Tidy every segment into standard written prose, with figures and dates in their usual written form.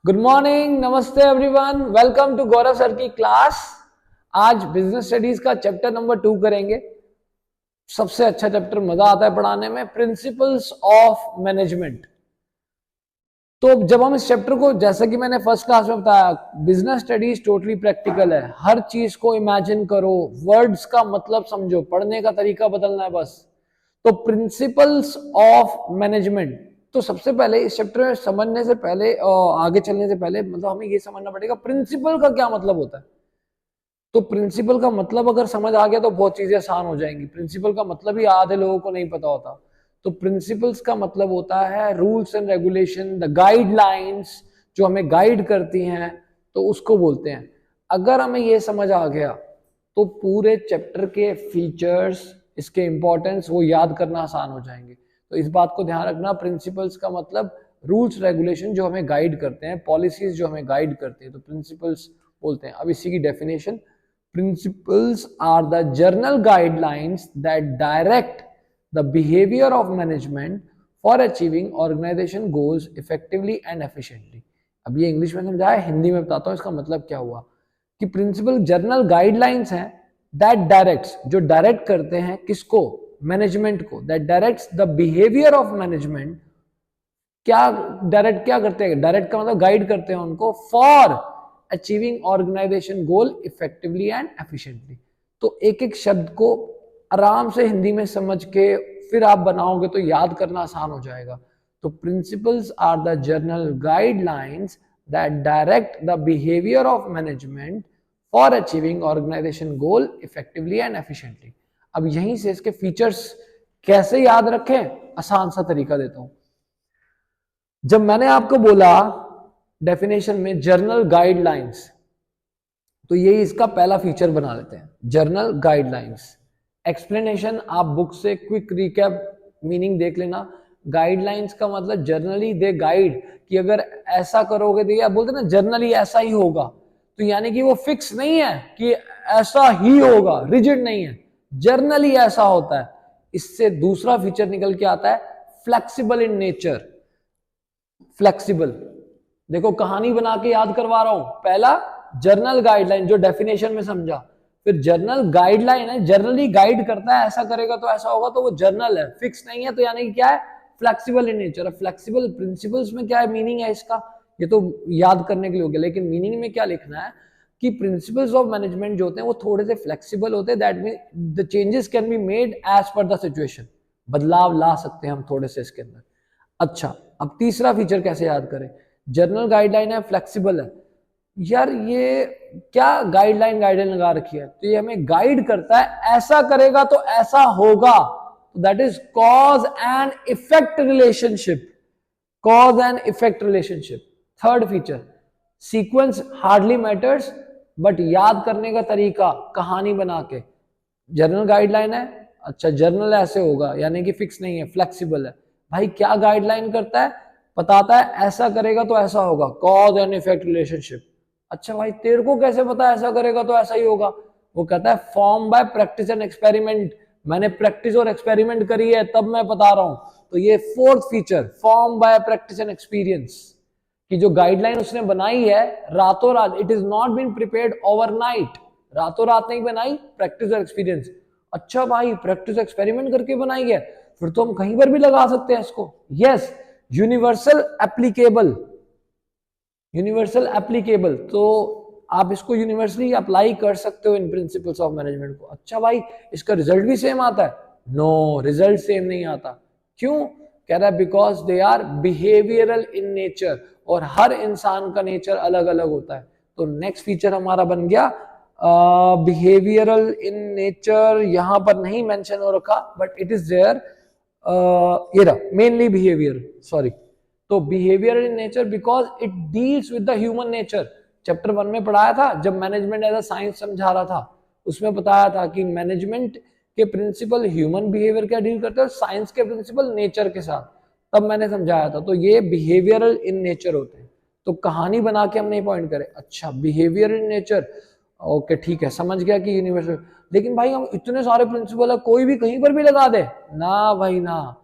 Good morning, नमस्ते everyone, welcome to Gaurav sir की class. आज बिजनेस स्टडीज का चैप्टर नंबर 2 करेंगे। सबसे अच्छा चैप्टर, मजा आता है पढ़ाने में, प्रिंसिपल्स ऑफ मैनेजमेंट। तो जब हम इस चैप्टर को, जैसा कि मैंने फर्स्ट क्लास में बताया, बिजनेस स्टडीज टोटली प्रैक्टिकल है। हर चीज को इमेजिन करो, वर्ड्स का मतलब समझो, पढ़ने का तरीका बदलना है बस। तो प्रिंसिपल्स ऑफ मैनेजमेंट, तो सबसे पहले इस चैप्टर में समझने से पहले और आगे चलने से पहले मतलब हमें ये समझना पड़ेगा प्रिंसिपल का क्या मतलब होता है। तो प्रिंसिपल का मतलब अगर समझ आ गया तो बहुत चीजें आसान हो जाएंगी। प्रिंसिपल का मतलब ही आधे लोगों को नहीं पता होता। तो प्रिंसिपल्स का मतलब होता है rules and regulation, the guidelines जो हमें गाइड करती हैं, तो उसको बोलते हैं। अगर हमें ये समझ आ गया तो पूरे चैप्टर के फीचर्स, इसके इंपॉर्टेंस वो याद करना आसान हो जाएंगे। तो इस बात को ध्यान रखना, प्रिंसिपल्स का मतलब रूल्स रेगुलेशन जो हमें गाइड करते हैं, पॉलिसीज जो हमें गाइड करते हैं, तो प्रिंसिपल्स बोलते हैं। अब इसी की definition, principles are the general guidelines that direct the behavior of management for achieving organization goals effectively and efficiently। अब ये इंग्लिश में समझाया, हिंदी में बताता हूं इसका मतलब क्या हुआ। कि प्रिंसिपल जनरल गाइडलाइंस हैं दैट डायरेक्ट्स, जो डायरेक्ट करते हैं किसको, मैनेजमेंट को। That directs the behaviour of management, क्या डायरेक्ट क्या करते हैं, डायरेक्ट का मतलब गाइड करते हैं उनको, for achieving organisation goal effectively and efficiently. तो एक एक शब्द को आराम से हिंदी में समझ के फिर आप बनाओगे तो याद करना आसान हो जाएगा। तो principles are the general guidelines that direct the behaviour of management for achieving organisation goal effectively and efficiently. अब यहीं से इसके फीचर्स कैसे याद रखें, आसान सा तरीका देता हूं। जब मैंने आपको बोला डेफिनेशन में जर्नल गाइडलाइंस, तो ये इसका पहला फीचर बना लेते हैं, जर्नल गाइडलाइंस। एक्सप्लेनेशन आप बुक से क्विक रिकैप मीनिंग देख लेना। गाइडलाइंस का मतलब जर्नली दे गाइड, कि अगर ऐसा करोगे तो, या बोलते ना जर्नली ऐसा ही होगा, तो यानी कि वो फिक्स नहीं है कि ऐसा ही होगा, रिजिड नहीं है, जर्नली ऐसा होता है। इससे दूसरा फीचर निकल के आता है फ्लेक्सिबल इन नेचर। फ्लेक्सिबल, देखो कहानी बना के याद करवा रहा हूं। पहला जर्नल गाइडलाइन जो डेफिनेशन में समझा, फिर जर्नल गाइडलाइन है, जर्नली गाइड करता है, ऐसा करेगा तो ऐसा होगा, तो वो जर्नल है, फिक्स नहीं है, तो यानी कि क्या है, flexible in nature. Flexible principles में क्या है, मीनिंग है इसका, ये तो याद करने के लिए हो गया, लेकिन मीनिंग में क्या लिखना है कि प्रिंसिपल्स ऑफ मैनेजमेंट जो होते हैं वो थोड़े से फ्लेक्सिबल होते हैं। That mean the changes can be made as per the situation, बदलाव ला सकते हैं हम थोड़े से इसके अंदर। अच्छा, अब तीसरा फीचर कैसे याद करें, जनरल गाइडलाइन है, फ्लेक्सिबल है। यार ये क्या गाइडलाइन गाइडलाइन लगा रखी है, तो ये हमें गाइड करता है, ऐसा करेगा तो ऐसा होगा, that is cause and effect relationship, cause and effect relationship. Third feature, sequence hardly matters, but याद करने का तरीका कहानी बना के। जनरल गाइडलाइन है, अच्छा जर्नल ऐसे होगा, यानी कि फिक्स नहीं है, फ्लेक्सिबल है। भाई क्या गाइडलाइन करता है, बताता है ऐसा करेगा तो ऐसा होगा, कॉज एंड इफेक्ट रिलेशनशिप। अच्छा भाई तेरे को कैसे पता ऐसा करेगा तो ऐसा ही होगा, वो कहता है form by practice and experiment, मैंने प्रैक्टिस और एक्सपेरिमेंट करी है तब मैं बता रहा हूं। तो ये fourth feature, form by practice and experience, कि जो गाइडलाइन उसने बनाई है रातों रात, it is not been prepared overnight, रातों रात नहीं बनाई, प्रैक्टिस और एक्सपीरियंस। अच्छा भाई प्रैक्टिस एक्सपेरिमेंट करके बनाई है, फिर तो हम कहीं पर भी लगा सकते हैं इसको। Yes, universal applicable, universal applicable, तो आप इसको यूनिवर्सली अप्लाई कर सकते हो इन प्रिंसिपल्स ऑफ मैनेजमेंट को। अच्छा भाई इसका रिजल्ट भी सेम आता है, नो रिजल्ट सेम नहीं आता। क्यों, कह रहा है because they are behavioural in nature, और हर इंसान का नेचर अलग अलग होता है। तो नेक्स्ट फीचर हमारा बन गया बिहेवियरल इन नेचर, यहां पर नहीं मेंशन हो रखा बट इट इज देयर, ये रहा मेनली बिहेवियर, सॉरी। तो behaviour in nature because it deals with the human nature. Chapter 1 में पढ़ाया था जब मैनेजमेंट एज अ साइंस समझा रहा था, उसमें बताया था कि मैनेजमेंट के प्रिंसिपल ह्यूमन बिहेवियर क्या डील करते हैं, साइंस के प्रिंसिपल नेचर के साथ, तब मैंने समझाया था। तो ये बिहेवियरल इन नेचर होते हैं, तो कहानी बना के हम नहीं पॉइंट करें। अच्छा बिहेवियर इन नेचर, ओके ठीक है, समझ गया कि यूनिवर्सल। लेकिन भाई हम इतने सारे प्रिंसिपल है, कोई भी कहीं पर भी लगा दे ना भाई ना,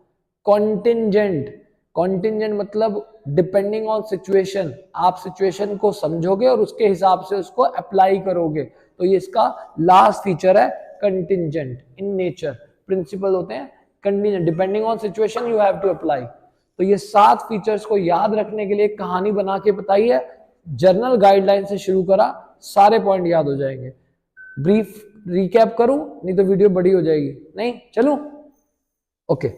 कॉन्टिंजेंट, कॉन्टिजेंट मतलब डिपेंडिंग ऑन सिचुएशन, आप सिचुएशन को समझोगे और उसके हिसाब से उसको अप्लाई करोगे, तो ये इसका लास्ट फीचर है कंटिजेंट इन नेचर। प्रिंसिपल होते हैं contingent, depending on situation you have to apply. तो ये 7 फीचर्स को याद रखने के लिए एक कहानी बना के बताई है, जर्नल गाइडलाइन से शुरू करा, सारे पॉइंट याद हो जाएंगे। ब्रीफ रिकैप करूं, नहीं तो वीडियो बड़ी हो जाएगी, नहीं चलूं? ओके,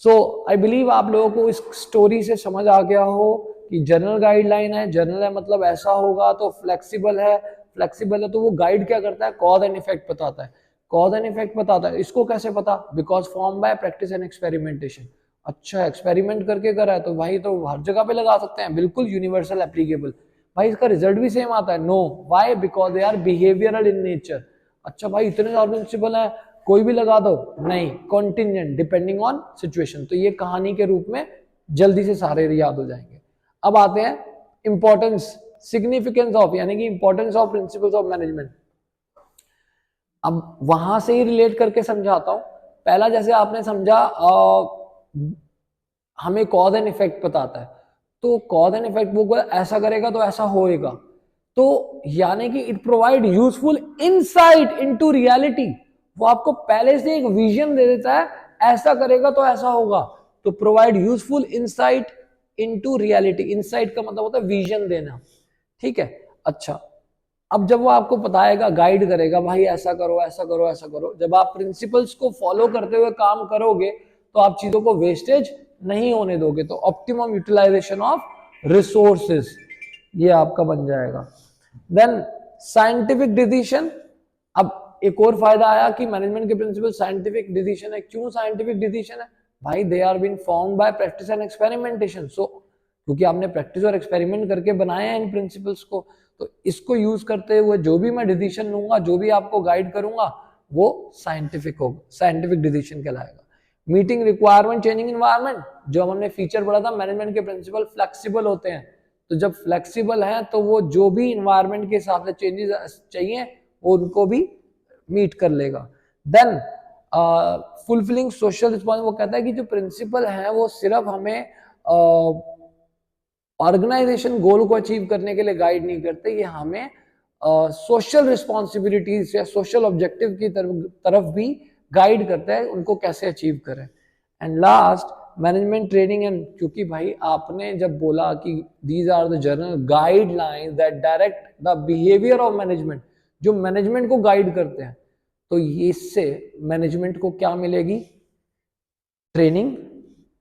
सो आई बिलीव आप लोगों को इस स्टोरी से समझ आ गया हो कि जर्नल गाइडलाइन है, जर्नल है मतलब ऐसा होगा, तो फ्लेक्सिबल है, फ्लेक्सिबल है तो वो गाइड क्या करता है, कॉज एंड इफेक्ट बताता है, कॉज एंड इफेक्ट बताता है। इसको कैसे पता? Because form by practice and experimentation. अच्छा, एक्सपेरिमेंट करके करा है तो भाई तो हर जगह पे लगा सकते हैं, बिल्कुल यूनिवर्सल एप्लीकेबल। भाई इसका रिजल्ट भी सेम आता है? No, why? Because they are behavioural in nature. अच्छा भाई इतने सारे प्रिंसिपल है, कोई भी लगा दो? नहीं, कॉन्टिजेंट, डिपेंडिंग ऑन सिचुएशन। तो ये कहानी के रूप में जल्दी से सारे याद हो जाएंगे। अब आते हैं इंपॉर्टेंस, सिग्निफिकेंस ऑफ, यानी कि importance of principles of management. अब वहां से ही रिलेट करके समझाता हूं। पहला जैसे आपने समझा हमें कॉज एंड इफेक्ट बताता है, तो कॉज एंड इफेक्ट वो ऐसा करेगा तो ऐसा होएगा, तो यानी कि it provide useful insight into reality. वो आपको पहले से एक विजन दे देता है, ऐसा करेगा तो ऐसा होगा, तो provide useful insight into reality. Insight का मतलब होता है विजन देना, ठीक है। अच्छा, अब जब वो आपको बताएगा, गाइड करेगा, भाई ऐसा करो ऐसा करो ऐसा करो, जब आप प्रिंसिपल्स को फॉलो करते हुए काम करोगे तो आप चीजों को वेस्टेज नहीं होने दोगे, तो ऑप्टिमम यूटिलाइजेशन ऑफ रिसोर्सेज ये आपका बन जाएगा। Then scientific decision. अब एक और फायदा आया कि मैनेजमेंट के प्रिंसिपल साइंटिफिक डिसीजन है। क्यों साइंटिफिक डिसीजन है? भाई they are been formed by practice and experimentation. So क्योंकि आपने प्रैक्टिस और एक्सपेरिमेंट करके बनाए हैं इन प्रिंसिपल्स को, तो इसको यूज करते हुए जो भी मैं डिसीजन लूंगा, जो भी आपको गाइड करूंगा, वो साइंटिफिक होगा, साइंटिफिक डिसीजन कहलाएगा। मीटिंग रिक्वायरमेंट चेंजिंग एनवायरनमेंट, जो हमने फीचर पढ़ा था, मैनेजमेंट के प्रिंसिपल फ्लेक्सिबल होते हैं, तो जब फ्लेक्सिबल हैं तो वो जो भी इन्वायरमेंट के हिसाब से चेंजेस चाहिए वो उनको भी मीट कर लेगा। देन फुलफिलिंग सोशल रिस्पॉन्सिबिलिटी, वो कहता है कि जो प्रिंसिपल है वो सिर्फ हमें ऑर्गेनाइजेशन गोल को अचीव करने के लिए गाइड नहीं करते, ये हमें सोशल रिस्पॉन्सिबिलिटीज या सोशल ऑब्जेक्टिव की तरफ भी गाइड करता है, उनको कैसे अचीव करें। And last management training and, क्योंकि भाई आपने जब बोला कि these are the general guidelines that direct the behaviour of management, जो मैनेजमेंट को गाइड करते हैं, तो इससे मैनेजमेंट को क्या मिलेगी? ट्रेनिंग,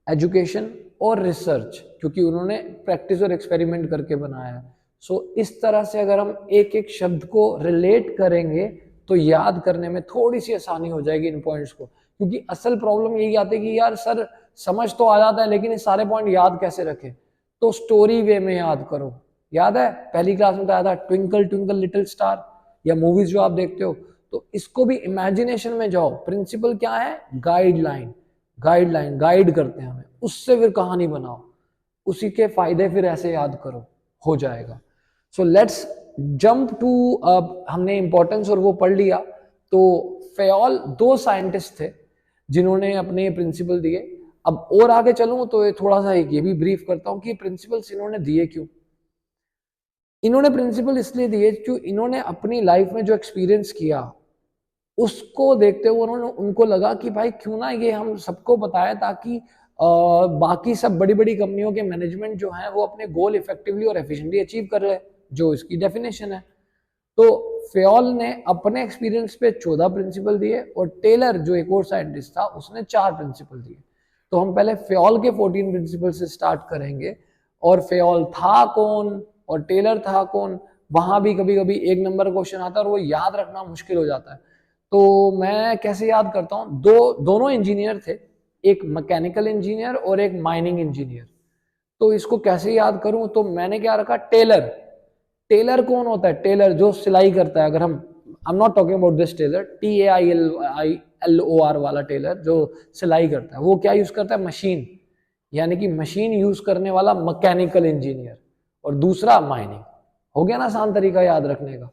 एजुकेशन और रिसर्च, क्योंकि उन्होंने प्रैक्टिस और एक्सपेरिमेंट करके बनाया है। सो इस तरह से अगर हम एक एक शब्द को रिलेट करेंगे तो याद करने में थोड़ी सी आसानी हो जाएगी इन पॉइंट्स को, क्योंकि असल प्रॉब्लम यही आती है कि यार सर समझ तो आ जाता है लेकिन ये सारे पॉइंट याद कैसे रखें, तो स्टोरी वे में याद करो। याद है पहली क्लास में बताया था ट्विंकल ट्विंकल लिटिल स्टार, या मूवीज जो आप देखते हो, तो इसको भी इमेजिनेशन में जाओ। प्रिंसिपल क्या है? गाइडलाइन, गाइडलाइन गाइड करते हैं हमें, उससे फिर कहानी बनाओ, उसी के फायदे फिर ऐसे याद करो, हो जाएगा। सो लेट्स जंप टू, हमने इंपॉर्टेंस और वो पढ़ लिया। तो फेयोल 2 साइंटिस्ट थे जिन्होंने अपने प्रिंसिपल दिए। अब और आगे चलूं तो ये थोड़ा सा ये भी ब्रीफ करता हूं कि प्रिंसिपल्स इन्होंने दिए क्यों। इन्होंने प्रिंसिपल इसलिए दिए क्योंकि इन्होंने अपनी लाइफ में जो एक्सपीरियंस किया उसको देखते हुए उन्होंने, उनको लगा कि भाई क्यों ना ये हम सबको बताएं, ताकि बाकी सब बड़ी बड़ी कंपनियों के मैनेजमेंट जो है वो अपने गोल इफेक्टिवली और एफिशिएंटली अचीव कर रहे हैं, जो इसकी डेफिनेशन है। तो फेयोल ने अपने एक्सपीरियंस पे 14 प्रिंसिपल दिए और टेलर जो एक और साइंटिस्ट था उसने 4 प्रिंसिपल दिए। तो हम पहले फेयोल के 14 प्रिंसिपल से स्टार्ट करेंगे, और फेयोल था कौन और टेलर था कौन, वहां भी कभी कभी एक नंबर क्वेश्चन आता है और वो याद रखना मुश्किल हो जाता है। तो मैं कैसे याद करता हूँ, दोनों इंजीनियर थे, एक मैकेनिकल इंजीनियर और एक माइनिंग इंजीनियर। तो इसको कैसे याद करूं, तो मैंने क्या रखा, टेलर। टेलर कौन होता है? टेलर जो सिलाई करता है। अगर हम, I am not talking about this tailor, TAILOR वाला टेलर जो सिलाई करता है, वो क्या यूज करता है? मशीन, यानी कि मशीन यूज करने वाला मैकेनिकल इंजीनियर, और दूसरा माइनिंग। हो गया ना आसान तरीका याद रखने का।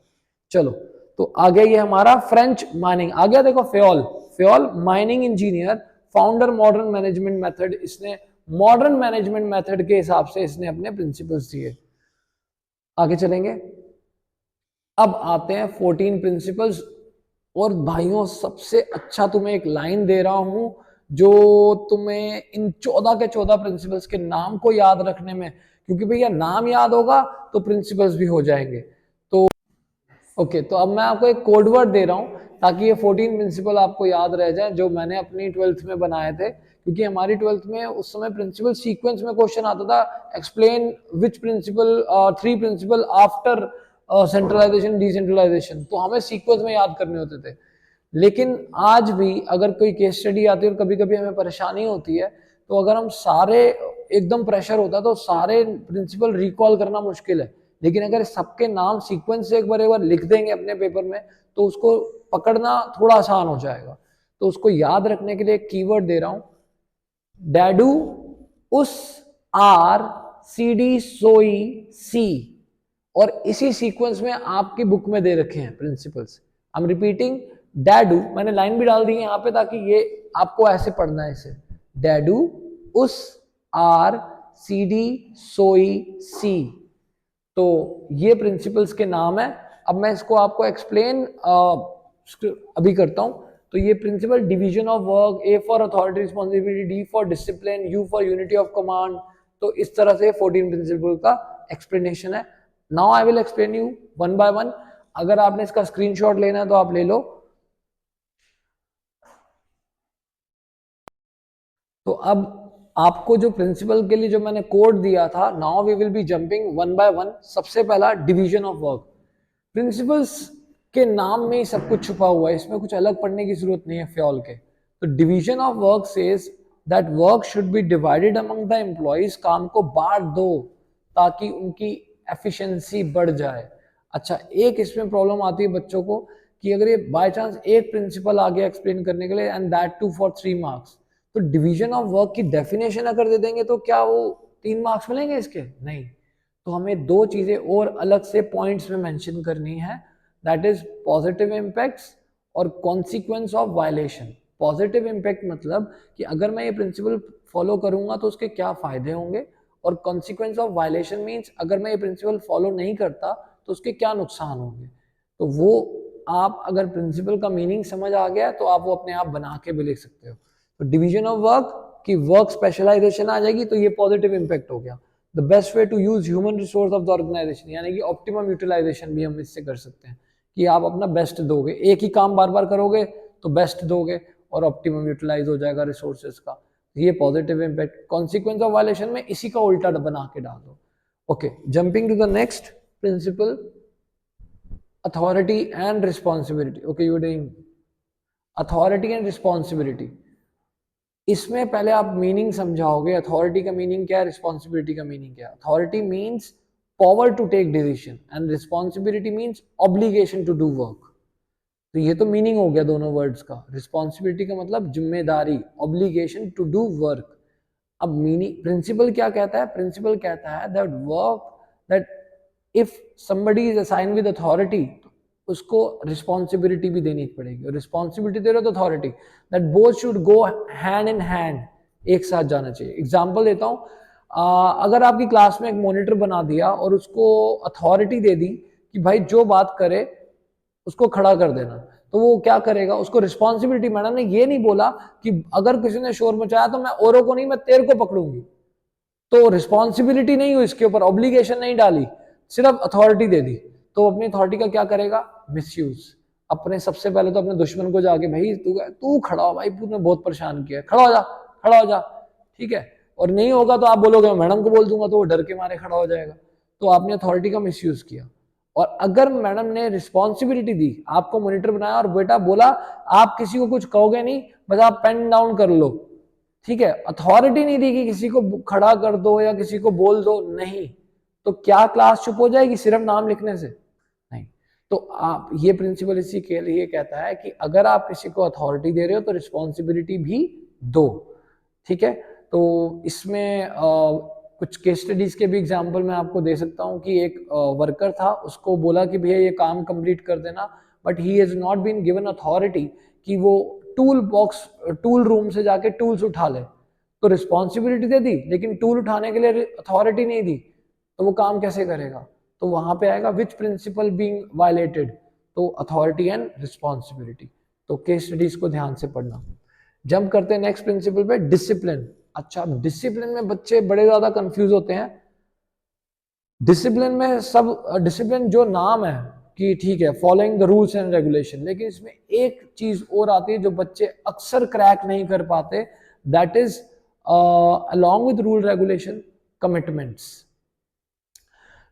चलो, तो आगे ये हमारा फ्रेंच माइनिंग आ गया। देखो Fayol, Fayol mining engineer, founder modern management method, इसने मॉडर्न मैनेजमेंट मेथड के हिसाब से इसने अपने प्रिंसिपल्स दिए। आगे चलेंगे, अब आते हैं 14 प्रिंसिपल्स। और भाइयों सबसे अच्छा तुम्हें एक लाइन दे रहा हूं जो तुम्हें इन 14 के 14 प्रिंसिपल्स के नाम को याद रखने में, क्योंकि भैया नाम याद होगा तो प्रिंसिपल्स भी हो जाएंगे। तो ओके, तो अब मैं आपको एक कोड वर्ड दे रहा हूं ताकि ये 14 प्रिंसिपल आपको याद रह जाए जो मैंने अपनी 12th में बनाए थे, क्योंकि हमारी 12th में उस समय प्रिंसिपल सीक्वेंस में क्वेश्चन आता था, explain which principle 3 principle after centralisation decentralisation, तो हमें सीक्वेंस में याद करने होते थे। लेकिन आज भी अगर कोई केस स्टडी आती है और कभी कभी हमें परेशानी होती है, तो अगर हम सारे एकदम प्रेशर होता है तो सारे प्रिंसिपल रिकॉल करना मुश्किल है। लेकिन अगर सबके नाम सीक्वेंस से एक बार लिख देंगे अपने पेपर में तो उसको पकड़ना थोड़ा आसान हो जाएगा। तो उसको याद रखने के लिए एक कीवर्ड दे रहा हूं, डैडू, उस, आर, सी डी, सोई, सी, और इसी सीक्वेंस में आपकी बुक में दे रखे हैं प्रिंसिपल्स। आई एम रिपीटिंग, डैडू, मैंने लाइन भी डाल दी है यहाँ पे ताकि ये आपको ऐसे पढ़ना है इसे, डैडू, उस, आर, सी डी, सोई, सी। तो ये प्रिंसिपल्स के नाम है। अब मैं इसको आपको एक्सप्लेन अभी करता हूं। तो ये principle, division of work, A for authority responsibility, D for discipline, U for unity of command. तो इस तरह से 14 प्रिंसिपल का एक्सप्लेनेशन है। Now I will explain you one by one. अगर आपने इसका स्क्रीनशॉट लेना है तो आप ले लो। तो अब आपको जो प्रिंसिपल के लिए जो मैंने कोड दिया था, now we will be jumping one by one. सबसे पहला, डिवीजन ऑफ वर्क। प्रिंसिपल्स के नाम में ही सब कुछ छुपा हुआ है, इसमें कुछ अलग पढ़ने की जरूरत नहीं है फ्योल के। तो division of work says that work should be divided among the employees, काम को बांट दो ताकि उनकी एफिशिएंसी बढ़ जाए। अच्छा, एक इसमें प्रॉब्लम आती है बच्चों को कि अगर ये बाय चांस एक प्रिंसिपल आ गया एक्सप्लेन करने के लिए and that too for 3 marks, तो डिवीजन ऑफ वर्क की डेफिनेशन अगर दे देंगे तो क्या वो 3 मार्क्स मिलेंगे इसके? नहीं। तो हमें दो चीजें और अलग से पॉइंट्स में मेंशन करनी है, दैट इज पॉजिटिव इंपैक्ट्स और consequence of violation. Positive impact मतलब कि अगर मैं ये प्रिंसिपल फॉलो करूंगा तो उसके क्या फायदे होंगे, और कॉन्सिक्वेंस ऑफ वायलेशन मीन्स अगर मैं ये प्रिंसिपल फॉलो नहीं करता तो उसके क्या नुकसान होंगे। तो वो आप अगर प्रिंसिपल का मीनिंग समझ आ गया तो आप वो अपने आप बना के भी लिख सकते हो। तो डिवीजन ऑफ वर्क की वर्क स्पेशलाइजेशन आ जाएगी, तो ये पॉजिटिव इंपैक्ट हो गया। The best way to use human resource of the organisation, यानी कि ऑप्टिमम यूटिलाइजेशन भी हम इससे कर सकते हैं कि आप अपना बेस्ट दोगे, एक ही काम बार बार करोगे तो बेस्ट दोगे और ऑप्टिमम यूटिलाइज हो जाएगा रिसोर्सेज का। ये positive impact. Consequence of violation में इसी का उल्टा बना के डाल दो। Okay, jumping to the next principle, authority and responsibility. Okay, you are doing authority and responsibility. इसमें पहले आप मीनिंग समझाओगे, अथॉरिटी का मीनिंग क्या है, रिस्पॉन्सिबिलिटी का मीनिंग क्या है। Authority means power to take decision and responsibility means obligation to do work. तो ये तो मीनिंग हो गया दोनों वर्ड्स का। रिस्पॉन्सिबिलिटी का मतलब जिम्मेदारी, ऑब्लिगेशन टू डू वर्क। अब मीनिंग, प्रिंसिपल क्या कहता है? प्रिंसिपल कहता है that work, that if somebody is assigned with authority, उसको रिस्पॉन्सिबिलिटी भी देनी पड़ेगी। और रिस्पॉन्सिबिलिटी दे रहे हो तो authority, that both should go hand in hand, एक साथ जाना चाहिए। एग्जाम्पल देता हूँ, अगर आपकी क्लास में एक मॉनिटर बना दिया और उसको अथॉरिटी दे दी कि भाई जो बात करे उसको खड़ा कर देना, तो वो क्या करेगा? उसको रिस्पॉन्सिबिलिटी, मैडम ने ये नहीं बोला कि अगर किसी ने शोर मचाया तो मैं औरों को नहीं, मैं तेरे को पकड़ूंगी। तो रिस्पॉन्सिबिलिटी नहीं हुई इसके ऊपर, ऑब्लिगेशन नहीं डाली, सिर्फ अथॉरिटी दे दी। तो अपनी अथॉरिटी का क्या करेगा? मिसयूज। अपने सबसे पहले तो अपने दुश्मन को जाके, भाई तू खड़ा हो, भाई तूने बहुत परेशान किया, खड़ा हो जा, खड़ा हो जा, ठीक है। और नहीं होगा तो आप बोलोगे मैडम को बोल दूंगा, तो वो डर के मारे खड़ा हो जाएगा। तो आपने अथॉरिटी का मिसयूज किया। और अगर मैडम ने रिस्पॉन्सिबिलिटी दी, आपको मॉनिटर बनाया और बेटा बोला आप किसी को कुछ कहोगे नहीं, बस आप पेन डाउन कर लो, ठीक है, अथॉरिटी नहीं दी कि किसी को खड़ा कर दो या किसी को बोल दो, नहीं, तो क्या क्लास चुप हो जाएगी सिर्फ नाम लिखने से? नहीं। तो आप, ये प्रिंसिपल इसी के लिए कहता है कि अगर आप किसी को अथॉरिटी दे रहे हो तो रिस्पॉन्सिबिलिटी भी दो, ठीक है। तो इसमें कुछ केस स्टडीज के भी एग्जाम्पल मैं आपको दे सकता हूं कि एक वर्कर था, उसको बोला कि भैया ये काम कंप्लीट कर देना, but he has not been given authority कि वो टूल बॉक्स, टूल रूम से जाके टूल्स उठा ले। तो रिस्पॉन्सिबिलिटी दे दी लेकिन टूल उठाने के लिए अथॉरिटी नहीं दी, तो वो काम कैसे करेगा? तो वहां पे आएगा विच प्रिंसिपल बीइंग वायलेटेड, तो अथॉरिटी एंड रिस्पॉन्सिबिलिटी। तो केस स्टडीज को ध्यान से पढ़ना। जंप करते हैं नेक्स्ट प्रिंसिपल पे, डिसिप्लिन। अच्छा, डिसिप्लिन में बच्चे बड़े ज्यादा कंफ्यूज होते हैं। डिसिप्लिन में सब डिसिप्लिन जो नाम है कि ठीक है following the rules and regulation, लेकिन इसमें एक चीज और आती है जो बच्चे अक्सर क्रैक नहीं कर पाते, that is along with rule regulation, commitments।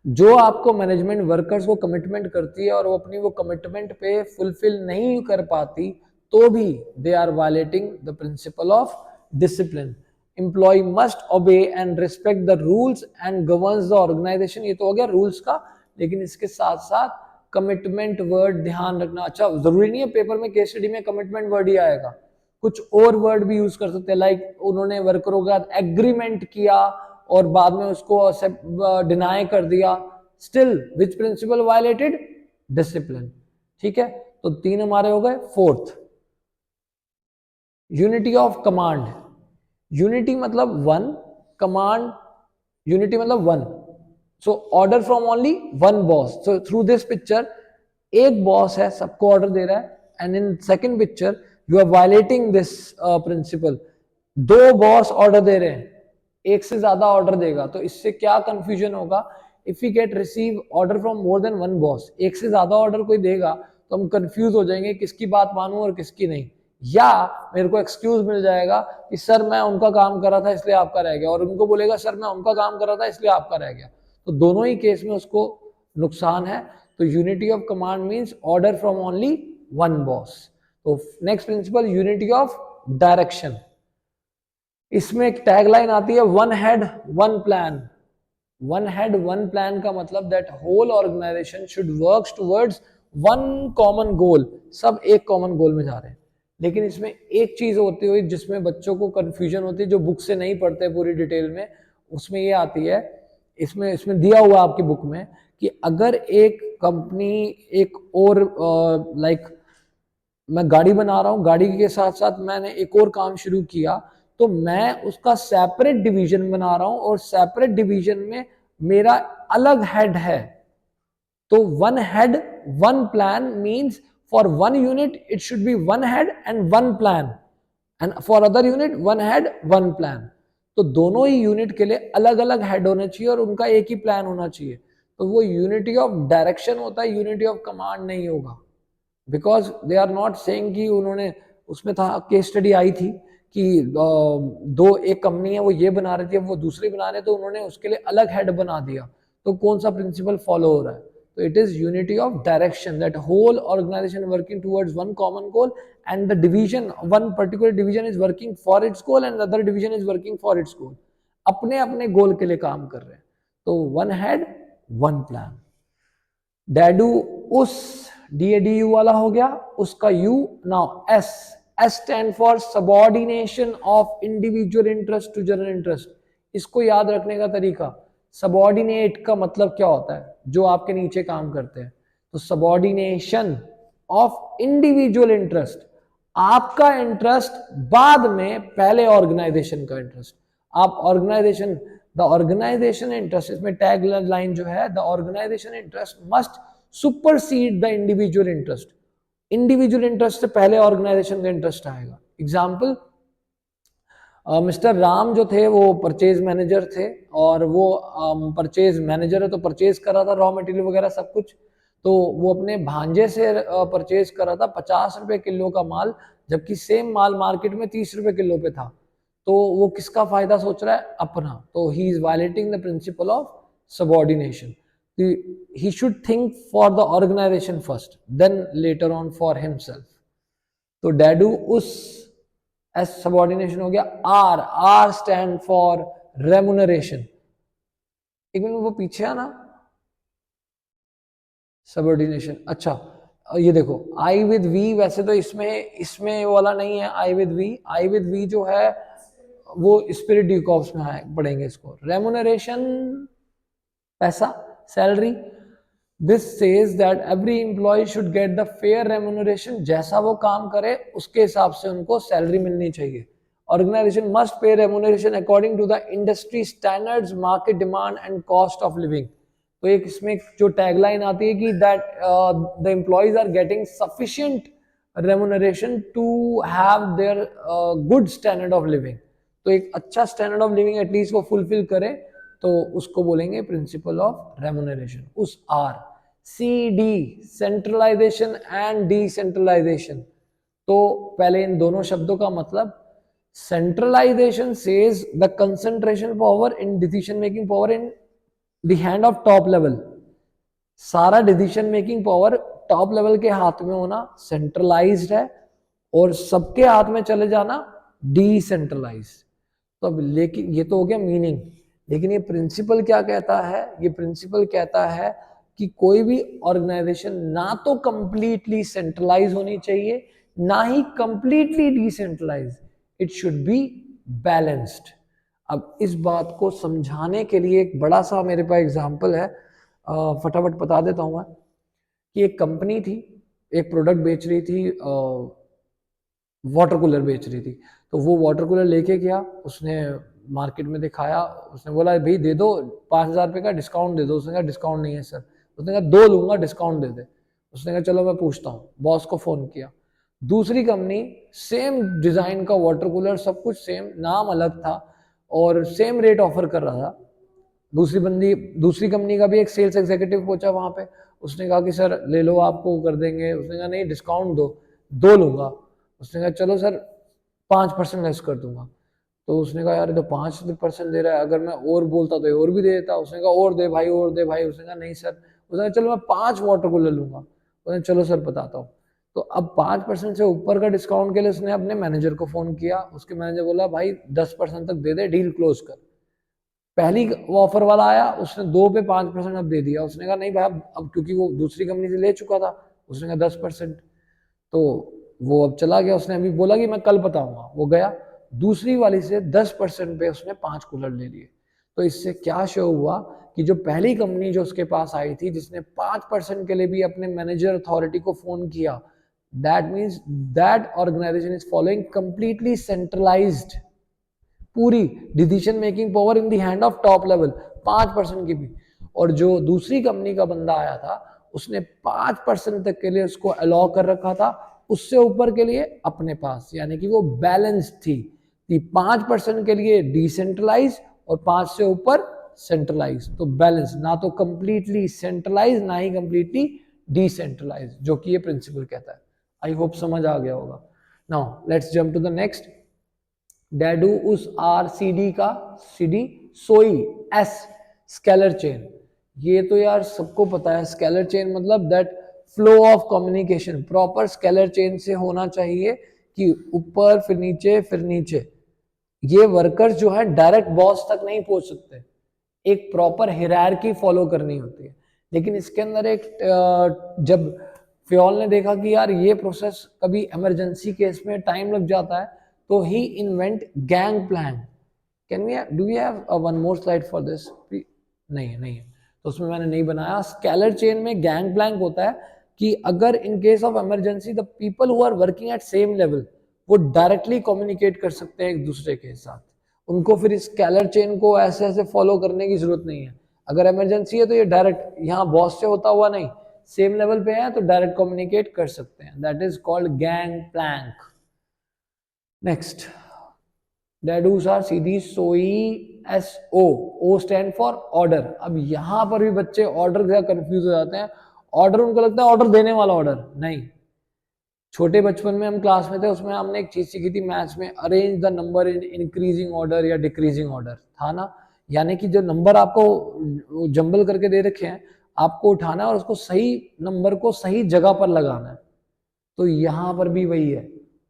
जो आपको मैनेजमेंट वर्कर्स को कमिटमेंट करती है और वो अपनी वो कमिटमेंट पे फुलफिल नहीं कर पाती, तो भी they are violating the principle of discipline. Employee must obey and respect the rules and governs the organisation. ये तो हो गया रूल्स का, लेकिन इसके साथ साथ कमिटमेंट वर्ड ध्यान रखना। अच्छा, जरूरी नहीं है पेपर में केस स्टडी में कमिटमेंट वर्ड ही आएगा, कुछ और वर्ड भी यूज कर सकते हैं, लाइक उन्होंने वर्करों का एग्रीमेंट किया और बाद में उसको डिनाई कर दिया, still which principle violated? Discipline. ठीक है, तो 3 हमारे हो गए। Fourth, unity of command. Unity मतलब वन, कमांड यूनिटी मतलब one. So order from only one boss. So through this picture एक बॉस है, सबको ऑर्डर दे रहा है, and in second picture you are violating this principle. 2 boss order दे रहे हैं, एक से ज्यादा ऑर्डर देगा, तो इससे क्या कंफ्यूजन होगा? If you get receive order from more than one boss, एक से ज्यादा ऑर्डर कोई देगा तो हम कंफ्यूज हो जाएंगे किसकी बात मानूं और किसकी नहीं, या मेरे को एक्सक्यूज मिल जाएगा कि सर मैं उनका काम कर रहा था इसलिए आपका रह गया, और उनको बोलेगा सर मैं उनका काम कर रहा था इसलिए आपका रह गया, तो दोनों ही केस में उसको नुकसान है। तो unity of command means order from only one boss. तो next principle, unity of direction. इसमें एक टैगलाइन आती है, one head one plan. One head one plan का मतलब that whole organisation should work towards one common goal. सब एक common goal में जा रहे हैं, लेकिन इसमें एक चीज होती हुई जिसमें बच्चों को कंफ्यूजन होती है, जो बुक से नहीं पढ़ते पूरी डिटेल में, उसमें ये आती है, इसमें दिया हुआ आपकी बुक में कि अगर एक कंपनी एक और लाइक मैं गाड़ी बना रहा हूं, गाड़ी के साथ साथ मैंने एक और काम शुरू किया, तो मैं उसका सेपरेट डिवीजन बना रहा हूं और सेपरेट डिवीजन में मेरा अलग हेड है। तो one head one plan means for one unit it should B one head and one plan, and for other unit one head one plan. तो दोनों ही यूनिट के लिए अलग अलग हेड होने चाहिए और उनका एक ही प्लान होना चाहिए। तो वो यूनिटी ऑफ डायरेक्शन होता है, यूनिटी ऑफ कमांड नहीं होगा, because they are not saying कि उन्होंने, उसमें था केस स्टडी आई थी कि एक कंपनी है वो ये बना रही थी, अब वो दूसरी बना रहे, तो उन्होंने उसके लिए अलग हेड बना दिया। तो कौन सा प्रिंसिपल फॉलो हो रहा है? तो it is unity of direction, that whole organisation working towards one common goal and the division, one particular division is working for its goal and other division is working for its goal. अपने अपने गोल के लिए काम कर रहे हैं। तो one head one plan. डैडू उस DADU वाला हो गया, उसका U। Now S stand for subordination of individual interest to general interest. इसको याद रखने का तरीका, सबऑर्डिनेट का मतलब क्या होता है? जो आपके नीचे काम करते हैं। तो सबऑर्डिनेशन ऑफ इंडिविजुअल इंटरेस्ट, आपका इंटरेस्ट बाद में, पहले ऑर्गेनाइजेशन का इंटरेस्ट। आप ऑर्गेनाइजेशन, द ऑर्गेनाइजेशन इंटरेस्ट, इसमें टैग लाइन जो है, the organisation interest must supersede the individual interest. Individual interest से पहले ऑर्गेनाइजेशन का इंटरेस्ट आएगा। एग्जाम्पल, मिस्टर राम जो थे वो परचेज मैनेजर थे, और वो परचेज मैनेजर है तो परचेज कर रहा था रॉ मटेरियल वगैरह सब कुछ, तो वो अपने भांजे से परचेज कर रहा था 50 रुपए किलो का माल, जबकि सेम माल मार्केट में 30 रुपए किलो पे था। तो वो किसका फायदा सोच रहा है? अपना। तो he is violating the principle of subordination. He should think for the organization first, then later on for himself. तो डैडू उस एस सबऑर्डिनेशन हो गया। R stand for remuneration. एक मिनट वो पीछे आना, सबऑर्डिनेशन। अच्छा ये देखो I with V, वैसे तो इसमें वाला नहीं है I with V। I with V जो है वो स्पिरिट ड्यूकॉप्स में है, पढ़ेंगे इसको। रेमुनरेशन पैसा, salary. This says that every employee should get the fair remuneration. जैसा वो काम करे उसके हिसाब से उनको सैलरी मिलनी चाहिए। Organisation must pay remuneration according to the industry standards, market demand and cost of living. तो एक इसमें जो टैगलाइन आती है कि that the employees are getting sufficient remuneration to have their good standard of living. तो एक अच्छा स्टैंडर्ड ऑफ लिविंग एटलीस्ट वो फुलफिल करें, तो उसको बोलेंगे प्रिंसिपल ऑफ रेम्यूनरेशन। उस R C D centralisation and decentralisation. तो पहले इन दोनों शब्दों का मतलब, centralisation says the concentration power in decision making power in the hand of top level. सारा decision making power top level के हाथ में होना सेंट्रलाइज्ड है, और सबके हाथ में चले जाना डिसेंट्रलाइज। तो अब लेकिन ये तो हो गया मीनिंग, लेकिन ये प्रिंसिपल क्या कहता है? ये प्रिंसिपल कहता है कि कोई भी ऑर्गेनाइजेशन ना तो कंप्लीटली सेंट्रलाइज होनी चाहिए, ना ही completely decentralise, it should be balanced. अब इस बात को समझाने के लिए एक बड़ा सा मेरे पास एग्जांपल है, फटाफट बता देता हूं मैं। कि एक कंपनी थी, एक प्रोडक्ट बेच रही थी, वाटर कूलर बेच रही थी। तो वो वाटर कूलर लेके गया, उसने मार्केट में दिखाया, उसने बोला भाई दे दो 5,000 रुपये का डिस्काउंट दे दो। उसने कहा डिस्काउंट नहीं है सर। उसने कहा 2 लूंगा, डिस्काउंट दे दे। उसने कहा चलो मैं पूछता हूँ। बॉस को फोन किया। दूसरी कंपनी सेम डिजाइन का वाटर कूलर, सब कुछ सेम, नाम अलग था और सेम रेट ऑफर कर रहा था। दूसरी कंपनी का भी एक सेल्स एग्जीक्यूटिव पहुंचा वहां पे। उसने कहा कि सर ले लो, आपको कर देंगे। उसने कहा नहीं डिस्काउंट दो, 2 लूंगा। उसने कहा चलो सर 5% लेस कर दूंगा। तो उसने कहा यार ये तो 5% दे रहा है, अगर मैं और बोलता तो और भी दे देता। उसने कहा और दे भाई, और दे भाई। उसने कहा नहीं सर। उसने कहा चलो मैं 5 वाटर कूलर लूंगा। उसने चलो सर बताता हूँ। तो अब 5% से ऊपर का डिस्काउंट के लिए उसने अपने मैनेजर को फोन किया। उसके मैनेजर बोला भाई 10% तक दे दे, डील क्लोज कर। पहली ऑफर वाला आया, उसने 2 पे 5% अब दे दिया। उसने कहा नहीं भाई अब क्योंकि वो दूसरी कंपनी से ले चुका था। उसने कहा 10%। तो वो अब चला गया। उसने अभी बोला कि मैं कल बताऊंगा। वो गया, दूसरी वाली से 10% पे उसने 5 कूलर ले लिए। तो इससे क्या शो हुआ कि जो पहली कंपनी जो उसके पास आई थी, जिसने 5% के लिए भी अपने मैनेजर अथॉरिटी को फोन किया, that means that organisation is following completely centralised, पूरी decision making power in the hand of top level, 5% की भी। और जो दूसरी कंपनी का बंदा आया था, उसने 5% तक के लिए उसको अलाउ कर रखा था, उससे ऊपर के लिए अपने पास, यानी कि वो बैलेंस थी कि 5% के लिए डिसेंट्रलाइज और 5 से ऊपर सेंट्रलाइज। तो बैलेंस, ना तो कंप्लीटली सेंट्रलाइज ना ही कंप्लीटली डिसेंट्रलाइज, जो कि ये प्रिंसिपल कहता है। आई होप समझ आ गया होगा। Now let's jump to the next. डैडू उस आर सी डी का सी डी सोई एस स्केलर चेन। ये तो यार सबको पता है, स्केलर चेन मतलब that flow of communication proper scalar chain से होना चाहिए कि ऊपर फिर नीचे फिर नीचे। ये वर्कर्स जो है डायरेक्ट बॉस तक नहीं पहुंच सकते, एक प्रॉपर हिरार्की फॉलो करनी होती है। लेकिन इसके अंदर एक जब फ्योल ने देखा कि यार ये प्रोसेस कभी इमरजेंसी केस में टाइम लग जाता है, तो ही इन्वेंट gang plank. Can we do we have one more slide for this? नहीं है, तो उसमें मैंने नहीं बनाया। स्केलर चेन में गैंग प्लैंक होता है कि अगर in case of emergency the people who are working at same level वो डायरेक्टली कम्युनिकेट कर सकते हैं एक दूसरे के साथ। उनको फिर इस स्केलर चेन को ऐसे ऐसे फॉलो करने की जरूरत नहीं है। अगर इमरजेंसी है तो ये डायरेक्ट यहाँ बॉस से होता हुआ नहीं, सेम लेवल पे है तो डायरेक्ट कम्युनिकेट कर सकते हैं। That is called gang plank. Next, डैडूस आर सीधी सोई S O, O stand for order. अब यहां पर भी बच्चे ऑर्डर से कंफ्यूज हो जाते हैं। ऑर्डर उनको लगता है ऑर्डर देने वाला ऑर्डर, नहीं। छोटे बचपन में हम क्लास में थे, उसमें हमने एक चीज सीखी थी मैथ्स में, arrange the number in increasing order या डिक्रीजिंग ऑर्डर, था ना। यानी कि जो नंबर आपको जंबल करके दे रखे हैं, आपको उठाना है और उसको सही नंबर को सही जगह पर लगाना है। तो यहां पर भी वही है।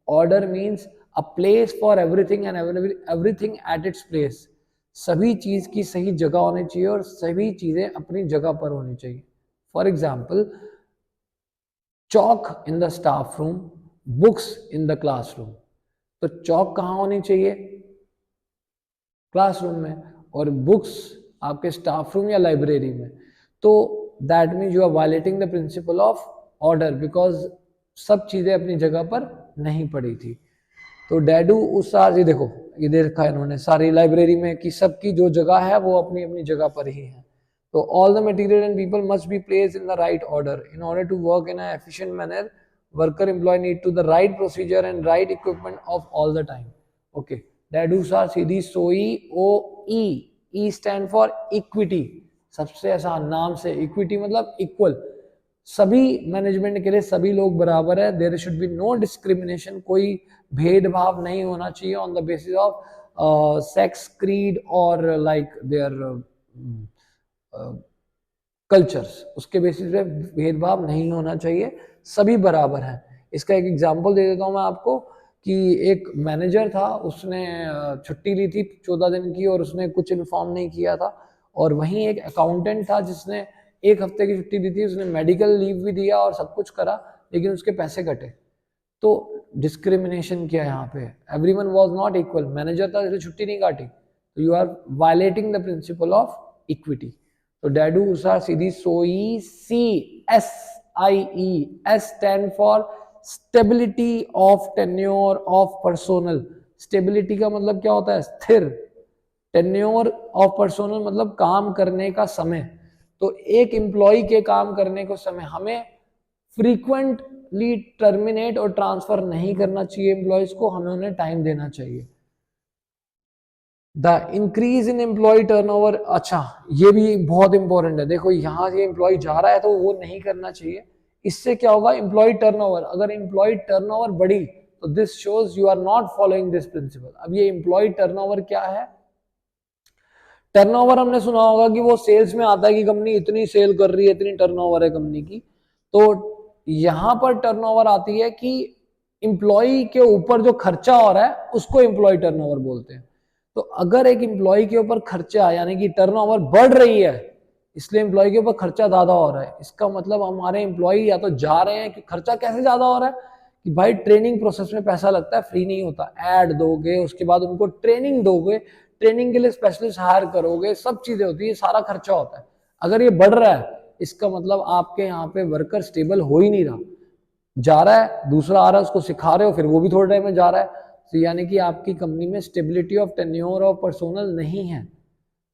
Order means a place for everything and everything at its place. सभी चीज की सही जगह होनी चाहिए और सभी चीजें अपनी जगह पर होनी चाहिए। For example, Chowk in the staff room, books in the classroom. तो चौक कहाँ होनी चाहिए? क्लासरूम में, और बुक्स आपके स्टाफ रूम या लाइब्रेरी में। तो that means you are violating the principle of order, because सब चीजें अपनी जगह पर नहीं पड़ी थी। तो डैडू उस सारी, देखो ये दे रखा है इन्होंने सारी लाइब्रेरी में कि सबकी जो जगह है वो अपनी अपनी जगह पर ही है। तो all the material and people must be placed in the right order in order to work in an efficient manner. Worker employ need to the right procedure and right equipment of all the time. Okay, डैडूस R सीधी सोई O E, E stand for equity, सबसे आसान नाम से, equity मतलब equal, सभी management के लिए सभी लोग बराबर है। There should be no discrimination, कोई भेदभाव नहीं होना चाहिए on the basis of sex, creed और लाइक देयर कल्चर्स, उसके बेसिस पे भेदभाव नहीं होना चाहिए, सभी बराबर हैं। इसका एक एग्जांपल दे देता हूं मैं आपको कि एक मैनेजर था, उसने छुट्टी ली थी 14 दिन की और उसने कुछ इन्फॉर्म नहीं किया था, और वहीं एक अकाउंटेंट था जिसने 1 हफ्ते की छुट्टी दी थी, उसने मेडिकल लीव भी दिया और सब कुछ करा, लेकिन उसके पैसे कटे। तो डिस्क्रिमिनेशन किया यहाँ पे, everyone was not equal, manager था इसलिए छुट्टी नहीं काटी, तो you are violating the principle of equity. तो डैडू उषा सीधी सोई, C S I E, S stand for stability of tenure of personnel. Stability का मतलब क्या होता है? स्थिर। टेन्योर ऑफ पर्सोनल मतलब काम करने का समय। तो एक एम्प्लॉय के काम करने को समय हमें फ्रीक्वेंटली टर्मिनेट और ट्रांसफर नहीं करना चाहिए एम्प्लॉयज को, हमें उन्हें टाइम देना चाहिए। The increase in employee turnover, अच्छा ये भी बहुत इंपॉर्टेंट है, देखो यहाँ ये एम्प्लॉय जा रहा है तो वो नहीं करना चाहिए। इससे क्या होगा? एम्प्लॉय टर्नओवर, अगर एम्प्लॉय टर्नओवर बढ़ी तो this shows you are not following this principle. अब ये एम्प्लॉय टर्नओवर क्या है? टर्नओवर हमने सुना होगा कि वो सेल्स में आता है कि कंपनी इतनी सेल कर रही है, इतनी टर्नओवर है कंपनी की। तो यहां पर टर्नओवर आती है कि एम्प्लॉय के ऊपर जो खर्चा हो रहा है उसको एम्प्लॉय टर्नओवर बोलते हैं। तो अगर एक एम्प्लॉय के ऊपर खर्चा यानी कि टर्नओवर बढ़ रही है, इसलिए एम्प्लॉय के ऊपर खर्चा ज्यादा हो रहा है, इसका मतलब हमारे एम्प्लॉय या तो जा रहे हैं कि खर्चा कैसे ज्यादा हो रहा है कि भाई ट्रेनिंग प्रोसेस में पैसा लगता है, फ्री नहीं होता। ऐड दोगे, उसके बाद उनको ट्रेनिंग दोगे, ट्रेनिंग के लिए स्पेशलिस्ट हायर करोगे, सब चीजें होती है, सारा खर्चा होता है। अगर ये बढ़ रहा है इसका मतलब आपके यहाँ पे वर्कर स्टेबल हो ही नहीं रहा, जा रहा है, दूसरा आ रहा है उसको सिखा रहे हो, फिर वो भी थोड़े टाइम में जा रहा है, तो यानी कि आपकी कंपनी में stability of tenure of personnel नहीं है।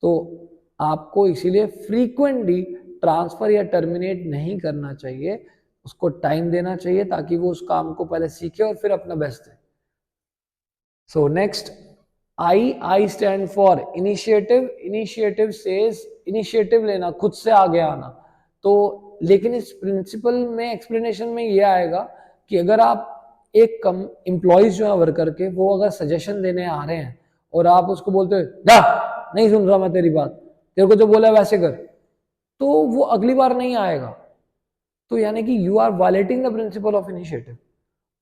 तो आपको इसीलिए फ्रीक्वेंटली ट्रांसफर या टर्मिनेट नहीं करना चाहिए, उसको टाइम देना चाहिए ताकि वो उस काम को पहले सीखे और फिर अपना best they. So next, I stand for initiative. Initiative says initiative लेना, खुद से आगे आना। तो लेकिन इस प्रिंसिपल में एक्सप्लेनेशन में ये आएगा कि अगर आप एक कम एम्प्लॉयज जो है वर्कर के, वो अगर सजेशन देने आ रहे हैं और आप उसको बोलते हो जा, नहीं सुन रहा मैं तेरी बात, तेरे को जो बोला वैसे कर, तो वो अगली बार नहीं आएगा। तो यानी कि you are violating the principle of initiative.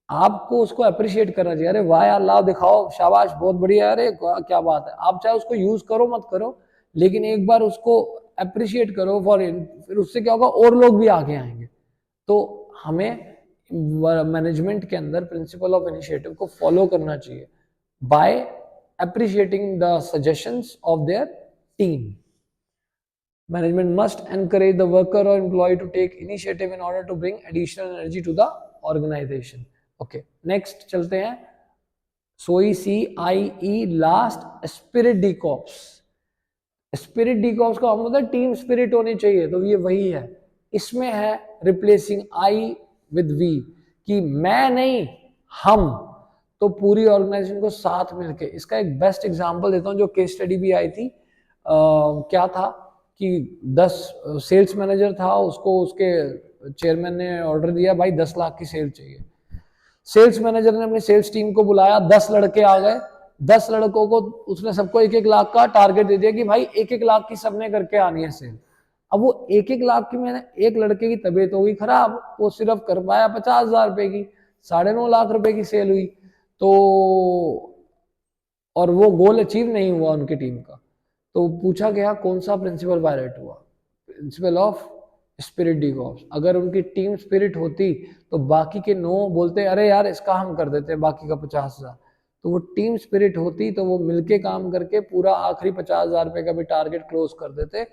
आपको उसको अप्रिशिएट करना चाहिए, अरे वाह यार, लाओ दिखाओ, शाबाश, बहुत बढ़िया, अरे क्या बात है। आप चाहे उसको यूज करो मत करो, लेकिन एक बार उसको अप्रिशिएट करो फॉर, फिर उससे क्या होगा, और लोग भी आगे आएंगे। तो हमें मैनेजमेंट के अंदर प्रिंसिपल ऑफ इनिशिएटिव को फॉलो करना चाहिए by appreciating the suggestions of their team. Management must encourage the worker or employee to take initiative in order to bring additional energy to the organization. Okay, next चलते हैं, सोई C I E last, spirit de corps. Spirit de corps का मतलब team spirit होनी चाहिए, तो ये वही है। इसमें है रिप्लेसिंग आई विद वी, कि मैं नहीं हम, तो पूरी ऑर्गेनाइजेशन को साथ मिलके। इसका एक बेस्ट एग्जांपल देता हूँ, जो केस स्टडी भी आई थी। क्या था कि 10 सेल्स मैनेजर था, उसको उसके चेयरमैन ने ऑर्डर दिया, भाई 10 लाख की सेल चाहिए। सेल्स मैनेजर ने अपनी सेल्स टीम को बुलाया, 10 लड़के आ गए, 10 लड़कों को उसने सबको 1-1 लाख का टारगेट दे दिया कि भाई 1-1 लाख की सबने करके आनी है सेल। अब वो 1-1 लाख की, मैंने एक लड़के की तबीयत हो गई खराब, वो सिर्फ कर पाया 50,000 रुपए की, 9.5 लाख रुपए की सेल हुई। तो और वो गोल अचीव नहीं हुआ उनकी टीम का। तो पूछा गया कौन सा प्रिंसिपल वायलेट हुआ? Principal of spirit de cops. अगर उनकी टीम स्पिरिट होती तो बाकी के 9 बोलते अरे यार इसका हम कर देते हैं बाकी का 50,000। तो वो टीम स्पिरिट होती तो वो मिलके काम करके पूरा आखिरी 50,000 रुपए का भी टारगेट क्लोज कर देते,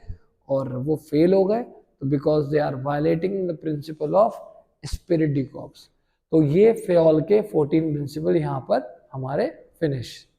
और वो फेल हो गए, तो because they are violating the principle of spirit de corps. तो ये फेल के 14 प्रिंसिपल यहाँ पर हमारे फिनिश।